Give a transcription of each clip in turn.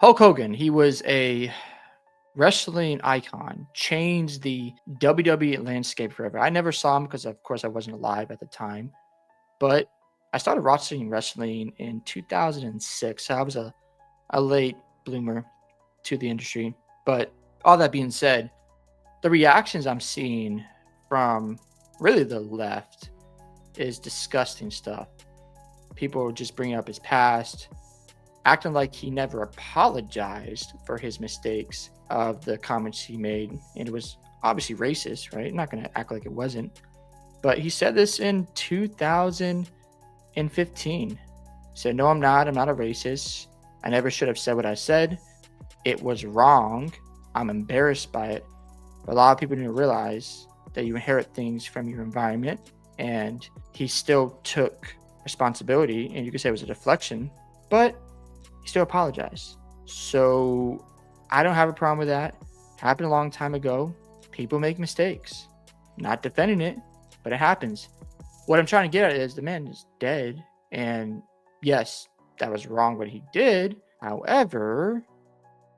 Hulk Hogan, he was a wrestling icon, changed the WWE landscape forever. I never saw him because, of course, I wasn't alive at the time. But I started watching wrestling in 2006. So I was a late bloomer to the industry. But all that being said, the reactions I'm seeing from really the left is disgusting stuff. People just bringing up his past, acting like he never apologized for his mistakes of the comments he made. And it was obviously racist, right? I'm not going to act like it wasn't. But he said this in 2015. He said, "No, I'm not. I'm not a racist. I never should have said what I said. It was wrong. I'm embarrassed by it." But a lot of people didn't realize that you inherit things from your environment. And he still took responsibility. And you could say it was a deflection, but he still apologized. So I don't have a problem with that. Happened a long time ago. People make mistakes. Not defending it, but it happens. What I'm trying to get at is the man is dead. And yes, that was wrong what he did. However,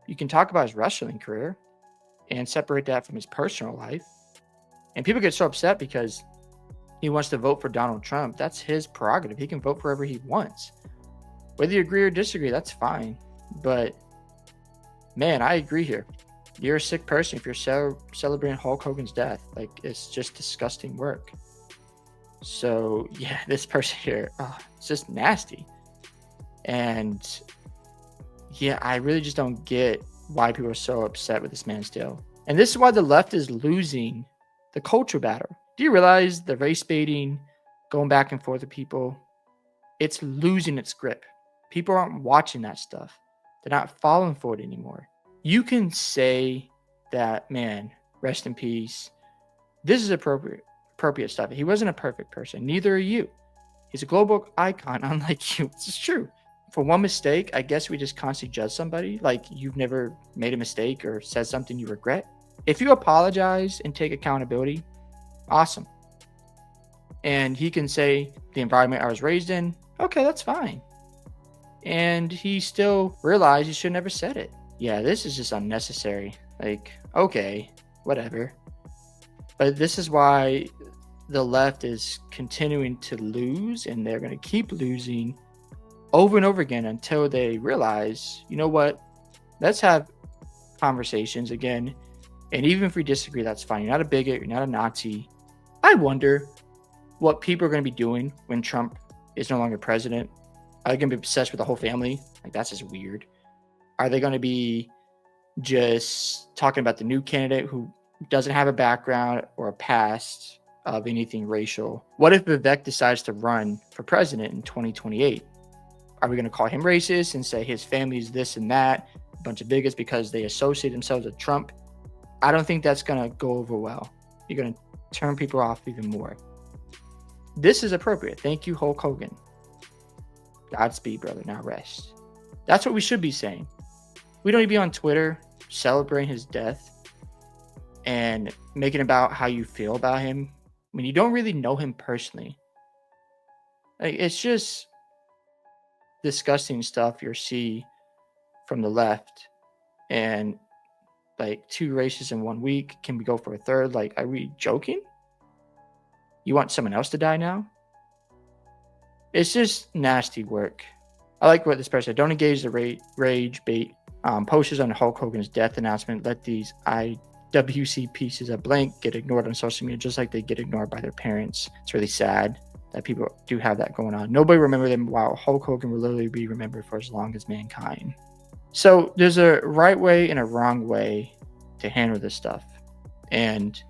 you can talk about his wrestling career and separate that from his personal life. And people get so upset because he wants to vote for Donald Trump. That's his prerogative. He can vote for whoever he wants. Whether you agree or disagree, that's fine. But man, I agree here. You're a sick person if you're celebrating Hulk Hogan's death. Like, it's just disgusting work. So yeah, this person here, it's just nasty. And yeah, I really just don't get why people are so upset with this man still. And this is why the left is losing the culture battle. Do you realize the race baiting, going back and forth with people, it's losing its grip. People aren't watching that stuff. They're not falling for it anymore. You can say that, man, rest in peace. This is appropriate stuff. He wasn't a perfect person. Neither are you. He's a global icon, unlike you. This is true. For one mistake, I guess we just constantly judge somebody like you've never made a mistake or said something you regret. If you apologize and take accountability, awesome. And he can say the environment I was raised in, okay, that's fine. And he still realized he should never said it. Yeah, this is just unnecessary. Like, okay, whatever. But this is why the left is continuing to lose, and they're going to keep losing over and over again until they realize, you know what, let's have conversations again. And even if we disagree, that's fine. You're not a bigot. You're not a Nazi. I wonder what people are going to be doing when Trump is no longer president. Are they going to be obsessed with the whole family? Like, that's just weird. Are they going to be just talking about the new candidate who doesn't have a background or a past of anything racial? What if Vivek decides to run for president in 2028? Are we going to call him racist and say his family is this and that, a bunch of bigots because they associate themselves with Trump? I don't think that's going to go over well. You're going to turn people off even more. This is appropriate. Thank you, Hulk Hogan. Godspeed, brother. Now rest. That's what we should be saying. We don't need to be on Twitter celebrating his death and making about how you feel about him when you don't really know him personally. Like, it's just disgusting stuff you see from the left. And like, 2 races in 1 week. Can we go for a third? Like, are we joking? You want someone else to die now? It's just nasty work. I like what this person said. Don't engage the rage bait. Posters on Hulk Hogan's death announcement. Let these IWC pieces of blank get ignored on social media just like they get ignored by their parents. It's really sad that people do have that going on. Nobody remember them, while Hulk Hogan will literally be remembered for as long as mankind. So there's a right way and a wrong way to handle this stuff. And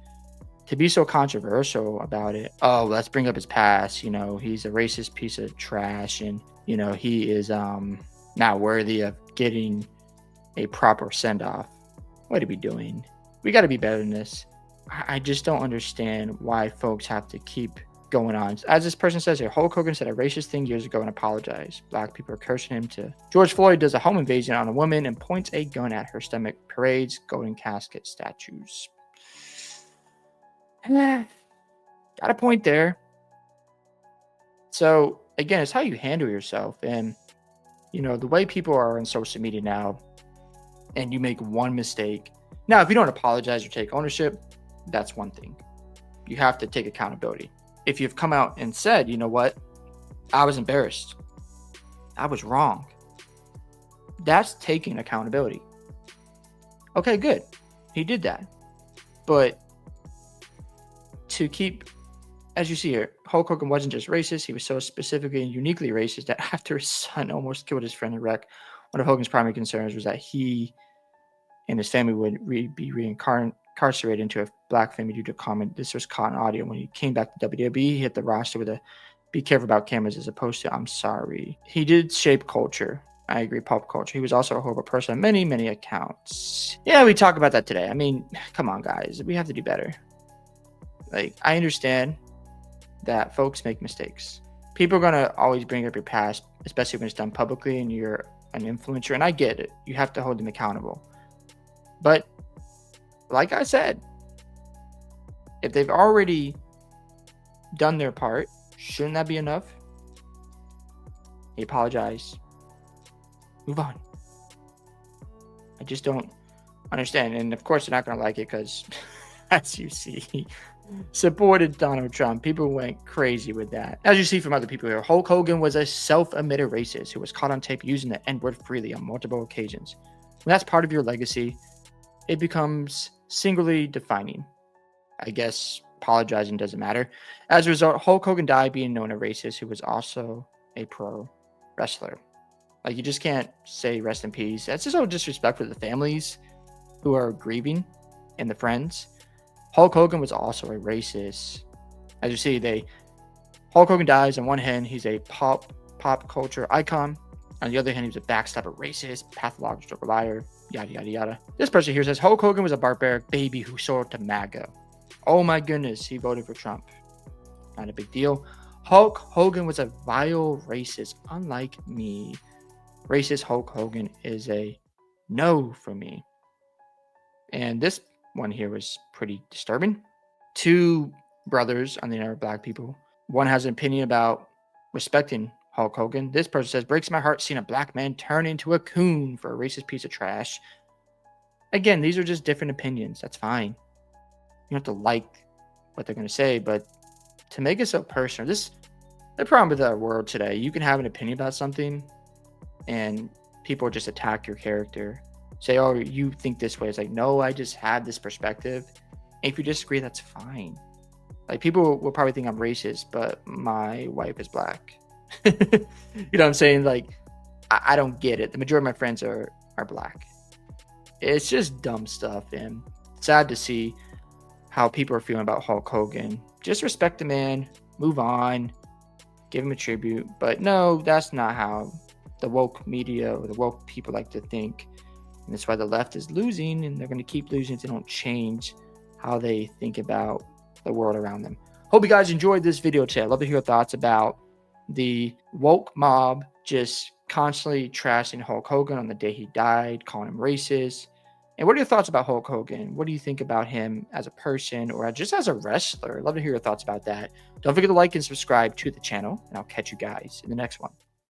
to be so controversial about it, oh, let's bring up his past. You know, he's a racist piece of trash, and, you know, he is not worthy of getting a proper send-off. What are we doing? We got to be better than this. I just don't understand why folks have to keep going on. As this person says here, Hulk Hogan said a racist thing years ago and apologized. Black people are cursing him to. George Floyd does a home invasion on a woman and points a gun at her stomach. Parades, golden casket statues. Got a point there. So again, it's how you handle yourself. And The way people are on social media now, and you make one mistake. Now, if you don't apologize or take ownership, that's one thing. You have to take accountability. If you've come out and said, you know what, I was embarrassed, I was wrong, that's taking accountability. Okay, good. He did that. But to keep, as you see here, Hulk Hogan wasn't just racist. He was so specifically and uniquely racist that after his son almost killed his friend in wreck, one of Hogan's primary concerns was that he and his family would be reincarcerated into a black family due to comment. This was caught in audio. When he came back to WWE, he hit the roster with a "be careful about cameras" as opposed to "I'm sorry." He did shape culture. I agree, pop culture. He was also a horrible person on many, many accounts. Yeah, we talk about that today. I mean, come on, guys. We have to do better. Like, I understand that folks make mistakes. People are going to always bring up your past, especially when it's done publicly and you're an influencer. And I get it. You have to hold them accountable. But like I said, if they've already done their part, shouldn't that be enough? They apologize. Move on. I just don't understand. And of course, they're not going to like it because, as you see, supported Donald Trump. People went crazy with that. As you see from other people here, Hulk Hogan was a self-admitted racist who was caught on tape using the N-word freely on multiple occasions. When that's part of your legacy, it becomes singularly defining. I guess apologizing doesn't matter. As a result, Hulk Hogan died being known a racist who was also a pro wrestler. Like, you just can't say rest in peace. That's just so disrespectful to the families who are grieving and the friends. Hulk Hogan was also a racist. As you see, Hulk Hogan dies. On one hand, he's a pop culture icon. On the other hand, he was a backstabber, racist, pathological liar, yada, yada, yada. This person here says Hulk Hogan was a barbaric baby who sold to MAGA. Oh my goodness, he voted for Trump. Not a big deal. Hulk Hogan was a vile racist, unlike me. Racist Hulk Hogan is a no for me. And this one here was pretty disturbing. Two brothers on the internet, black people. One has an opinion about respecting Hulk Hogan. This person says, breaks my heart seeing a black man turn into a coon for a racist piece of trash. Again, these are just different opinions. That's fine. You don't have to like what they're going to say, but to make it so personal, the problem with our world today, you can have an opinion about something and people just attack your character. Say, oh, you think this way. It's like, no, I just had this perspective. And if you disagree, that's fine. Like, people will probably think I'm racist, but my wife is black. You know what I'm saying? Like, I don't get it. The majority of my friends are black. It's just dumb stuff, and sad to see how people are feeling about Hulk Hogan. Just respect the man, move on, give him a tribute. But no, that's not how the woke media or the woke people like to think. And that's why the left is losing, and they're going to keep losing if they don't change how they think about the world around them. Hope you guys enjoyed this video today. I'd love to hear your thoughts about the woke mob just constantly trashing Hulk Hogan on the day he died, calling him racist. And what are your thoughts about Hulk Hogan? What do you think about him as a person or just as a wrestler? I'd love to hear your thoughts about that. Don't forget to like and subscribe to the channel, and I'll catch you guys in the next one.